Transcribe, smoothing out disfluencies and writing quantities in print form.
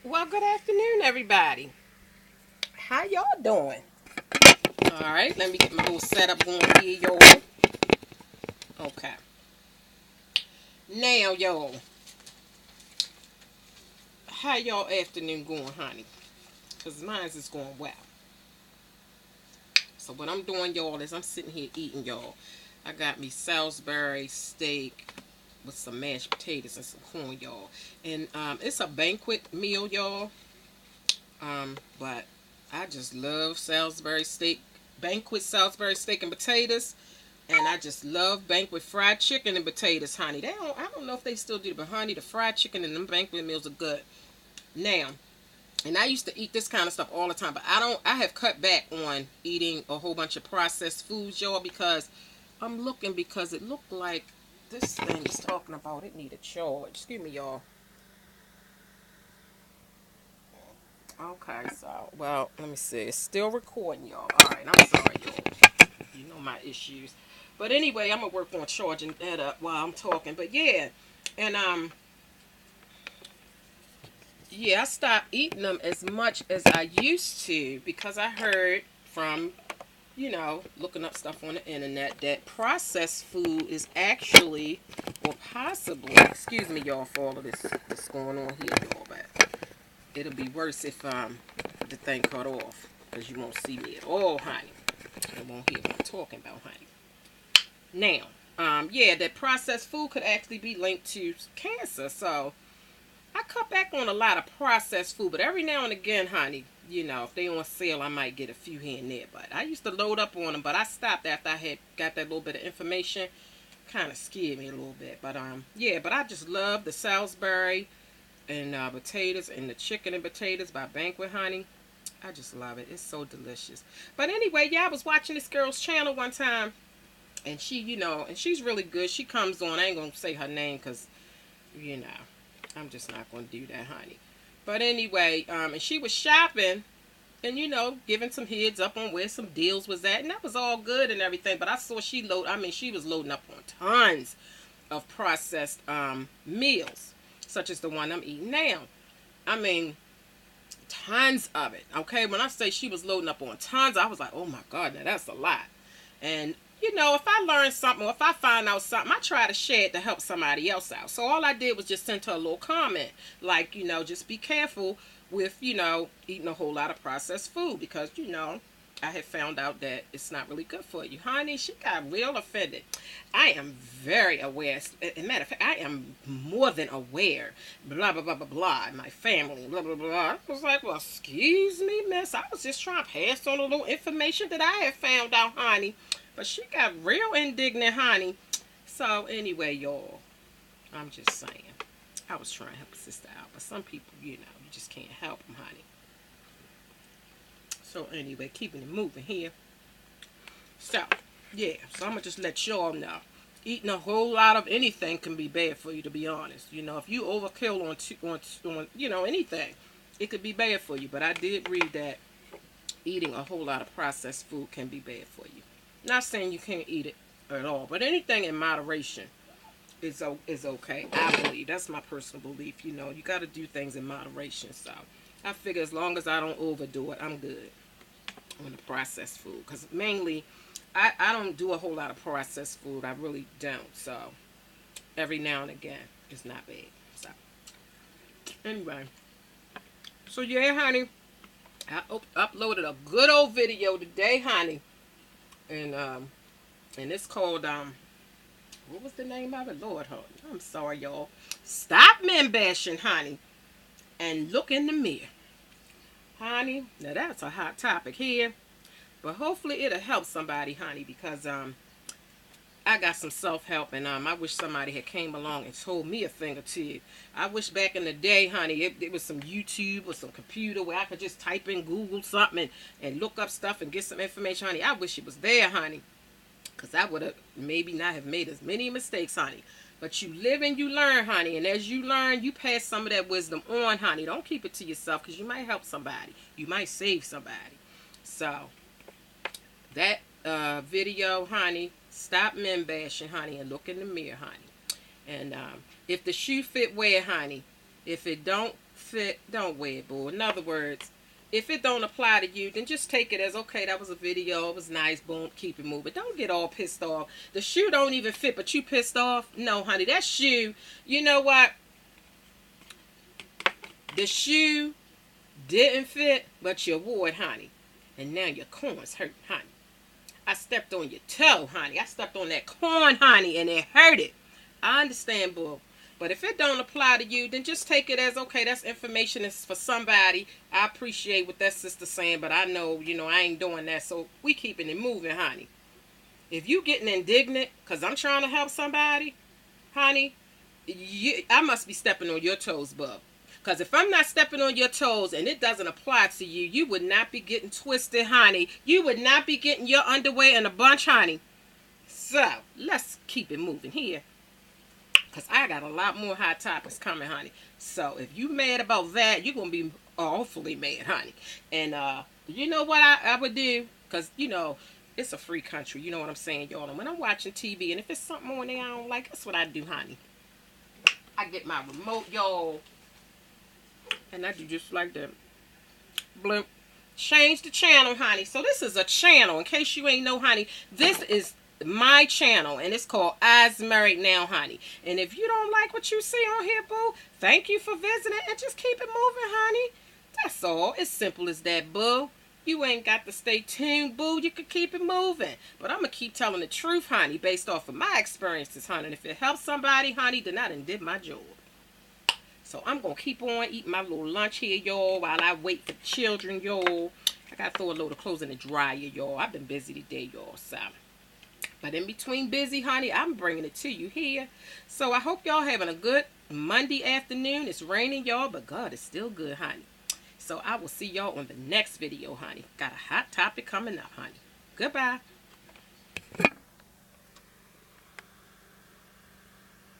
Well, good afternoon, everybody. How y'all doing? All right, let me get my little setup going here, y'all. Okay. Now, y'all, how y'all afternoon going, honey? Because mine's is going well. So what I'm doing, y'all, is I'm sitting here eating, y'all. I got me Salisbury steak with some mashed potatoes and some corn, y'all. And it's a banquet meal, y'all. But I just love Salisbury steak, banquet Salisbury steak and potatoes. And I just love banquet fried chicken and potatoes, honey. I don't know if they still do it, but honey, the fried chicken and them banquet meals are good. Now, and I used to eat this kind of stuff all the time, but I have cut back on eating a whole bunch of processed foods, y'all, because because it looked like this thing is talking about it need a charge. Excuse me, y'all. Okay, so, well, let me see. It's still recording, y'all. All right, I'm sorry, y'all. You know my issues. But anyway, I'm going to work on charging that up while I'm talking. But yeah, and yeah, I stopped eating them as much as I used to because I heard from, looking up stuff on the internet that processed food is actually, or possibly, excuse me, y'all, for all of this going on here, y'all, but it'll be worse if the thing cut off because you won't see me at all, honey. You won't hear what I'm talking about, honey. Now, yeah, that processed food could actually be linked to cancer. So I cut back on a lot of processed food, but every now and again, honey, if they on sale, I might get a few here and there. But I used to load up on them, but I stopped after I had got that little bit of information. Kind of scared me a little bit, but yeah. But I just love the Salisbury and potatoes and the chicken and potatoes by Banquet, honey. I just love it. It's so delicious. But anyway, yeah, I was watching this girl's channel one time, and she, and she's really good. She comes on. I ain't gonna say her name because, you know, I'm just not gonna do that, honey. But anyway, and she was shopping and giving some heads up on where some deals was at, and that was all good and everything. But I saw she was loading up on tons of processed meals, such as the one I'm eating now. I mean, tons of it. Okay, when I say she was loading up on tons, I was like, oh my god, now that's a lot. And if I learn something or if I find out something, I try to share it to help somebody else out. So all I did was just send her a little comment, like, just be careful with, eating a whole lot of processed food because, I had found out that it's not really good for you. Honey, she got real offended. I am very aware. As a matter of fact, I am more than aware. Blah, blah, blah, blah, blah. My family, blah, blah, blah. I was like, well, excuse me, miss. I was just trying to pass on a little information that I had found out, honey. But she got real indignant, honey. So, anyway, y'all, I'm just saying. I was trying to help a sister out. But some people, you just can't help them, honey. So, anyway, keeping it moving here. So, yeah. So, I'm going to just let y'all know. Eating a whole lot of anything can be bad for you, to be honest. If you overkill on anything, it could be bad for you. But I did read that eating a whole lot of processed food can be bad for you. Not saying you can't eat it at all, but anything in moderation is okay. I believe that's my personal belief. You got to do things in moderation. So I figure as long as I don't overdo it, I'm good on the processed food. Because mainly, I don't do a whole lot of processed food. I really don't. So every now and again, it's not bad. So anyway, so yeah, honey, I uploaded a good old video today, honey, and it's called what was the name of it? Lord, I'm sorry, y'all. Stop men bashing, honey, and look in the mirror, honey. Now that's a hot topic here, but hopefully it'll help somebody, honey, because I got some self-help, and I wish somebody had came along and told me a thing or two. I wish back in the day, honey, it was some YouTube or some computer where I could just type in Google something and look up stuff and get some information, honey. I wish it was there, honey, because I would have maybe not have made as many mistakes, honey. But you live and you learn, honey, and as you learn, you pass some of that wisdom on, honey. Don't keep it to yourself because you might help somebody. You might save somebody. So that video, honey, stop men bashing, honey, and look in the mirror, honey. And if the shoe fit, wear, honey. If it don't, fit, don't wear it, boo. In other words, if it don't apply to you, then just take it as, okay, that was a video, it was nice, boom, keep it moving. Don't get all pissed off. The shoe don't even fit, but you pissed off? No, honey, that shoe, you know what? The shoe didn't fit, but you wore it, honey. And now your corns hurt, honey. I stepped on your toe, honey. I stepped on that corn, honey, and it hurt it. I understand, boo. But if it don't apply to you, then just take it as, okay, that's information. It's for somebody. I appreciate what that sister's saying, but I know, I ain't doing that. So we keeping it moving, honey. If you getting indignant because I'm trying to help somebody, honey, I must be stepping on your toes, bub. Because if I'm not stepping on your toes and it doesn't apply to you, you would not be getting twisted, honey. You would not be getting your underwear in a bunch, honey. So let's keep it moving here. Because I got a lot more hot topics coming, honey. So if you mad about that, you're going to be awfully mad, honey. And you know what I would do? Because, it's a free country. You know what I'm saying, y'all? And when I'm watching TV, and if it's something on there I don't like, that's what I do, honey. I get my remote, y'all. And I do just like that. Blimp. Change the channel, honey. So this is a channel. In case you ain't know, honey, this is my channel, and it's called Eyes Married Now, honey. And if you don't like what you see on here, boo, thank you for visiting, and just keep it moving, honey. That's all. It's simple as that, boo. You ain't got to stay tuned, boo. You can keep it moving. But I'm going to keep telling the truth, honey, based off of my experiences, honey. And if it helps somebody, honey, then I done did my job. So I'm going to keep on eating my little lunch here, y'all, while I wait for the children, y'all. I got to throw a load of clothes in the dryer, y'all. I've been busy today, y'all, so. But in between busy, honey, I'm bringing it to you here. So I hope y'all having a good Monday afternoon. It's raining, y'all, but God, it's still good, honey. So I will see y'all on the next video, honey. Got a hot topic coming up, honey. Goodbye.